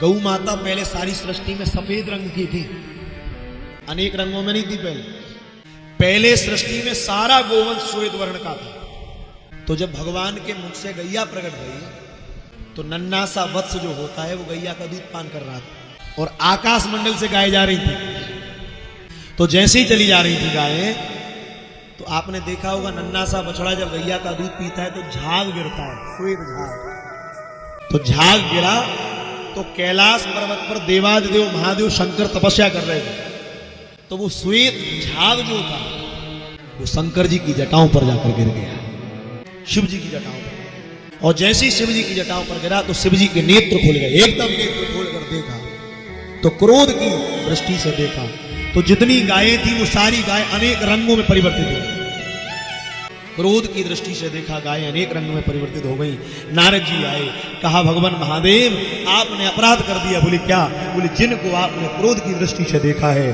गौ माता पहले सारी सृष्टि में सफेद रंग की थी, अनेक रंगों में नहीं थी। पहले सृष्टि में सारा गोवंश श्वेत वर्ण का था। तो जब भगवान के मुख से गैया प्रकट हुई तो नन्ना सा वत्स जो होता है वो गैया का दूध पान कर रहा था और आकाश मंडल से गाय जा रही थी। तो जैसे ही चली जा रही थी गाय, तो आपने देखा होगा नन्ना सा बछड़ा जब गैया का दूध पीता है तो झाग गिरता है, श्वेत झाग। तो झाग गिरा तो कैलाश पर्वत पर देवादिदेव महादेव शंकर तपस्या कर रहे थे। तो वो श्वेत झाग जो था वो शंकर जी की जटाओं पर जाकर गिर गया, शिव जी की जटाओं पर। और जैसे ही शिव जी की जटाओं पर गिरा तो शिव जी के नेत्र खुल गए, एकदम नेत्र खोलकर देखा तो क्रोध की दृष्टि से देखा तो जितनी गायें थी वो सारी गाय अनेक रंगों में परिवर्तित हो गई। क्रोध की दृष्टि से देखा गाय अनेक रंग में परिवर्तित हो गई। नारद जी आए, कहा भगवान महादेव आपने अपराध कर दिया। बोले क्या? बोले जिनको आपने क्रोध की दृष्टि से देखा है,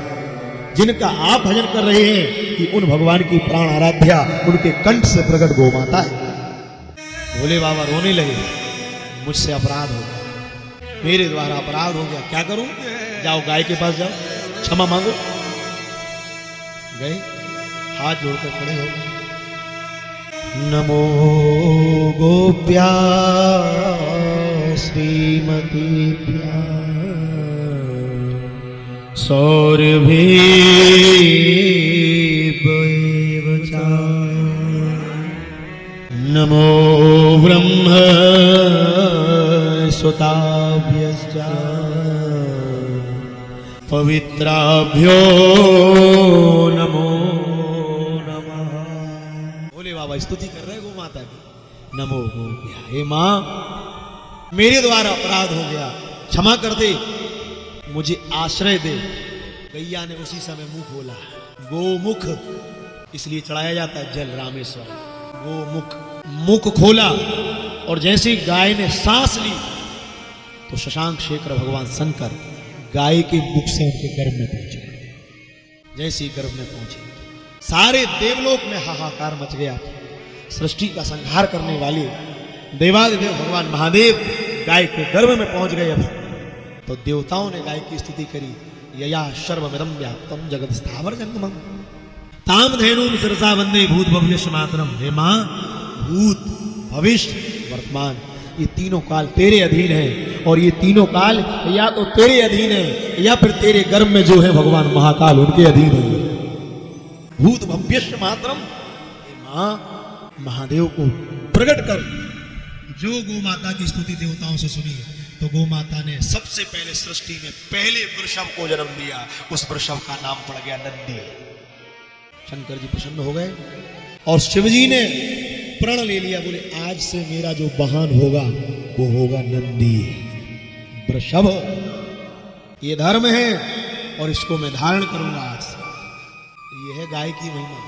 जिनका आप भजन कर रहे हैं, कि उन भगवान की प्राण आराध्या उनके कंठ से प्रकट गौ माता है। भोले बाबा रोने लगे, मुझसे अपराध हो गया, मेरे द्वारा अपराध हो गया, क्या करूं? जाओ गाय के पास जाओ, क्षमा मांगो। गए, हाथ जोड़कर खड़े हो गए। नमो गोप्या श्रीमतीभ्या सौरभेभ्यैव च नमो ब्रह्म सुताभ्यश्च पवित्राभ्यो नमो नमः। भोले बाबा स्तुति कर रहे गो माता की। नमो गोप्या, हे मां मेरे द्वारा अपराध हो गया, क्षमा कर दे, मुझे आश्रय दे। गैया ने उसी समय मुंह खोला, गोमुख इसलिए चढ़ाया जाता है जल रामेश्वर। गोमुख, मुख खोला और जैसे ही गाय ने सांस ली तो शशांक शेखर भगवान शंकर गाय के मुख से उनके गर्भ में पहुंचे। जैसे ही गर्भ में पहुंचे सारे देवलोक में हाहाकार मच गया। सृष्टि का संहार करने वाले देवादिदेव भगवान महादेव गाय के गर्भ में पहुंच गए। अब तो देवताओं ने गाय की स्तुति करी। यया सर्वमिदं व्याप्तं जगत् स्थावर जंगमं ताम धेनुं शिरसा वंदे भूत भविष्य मातरम। हे मां, भूत भविष्य वर्तमान ये तीनों काल तेरे अधीन है, और ये तीनों काल या तो तेरे अधीन है या फिर तेरे गर्भ में जो है भगवान महाकाल उनके अधीन है। भूत भव्यश्य मातरम, मां महादेव को प्रकट कर। जो गौ माता की स्तुति देवताओं से सुनी तो गौ माता ने सबसे पहले सृष्टि में पहले वृषभ को जन्म दिया। उस वृषभ का नाम पड़ गया नंदी। शंकर जी प्रसन्न हो गए और शिव जी ने प्रण ले लिया। बोले आज से मेरा जो वाहन होगा वो होगा नंदी, वृषभ। ये धर्म है और इसको मैं धारण करूंगा आज से। ये है गाय की महिमा।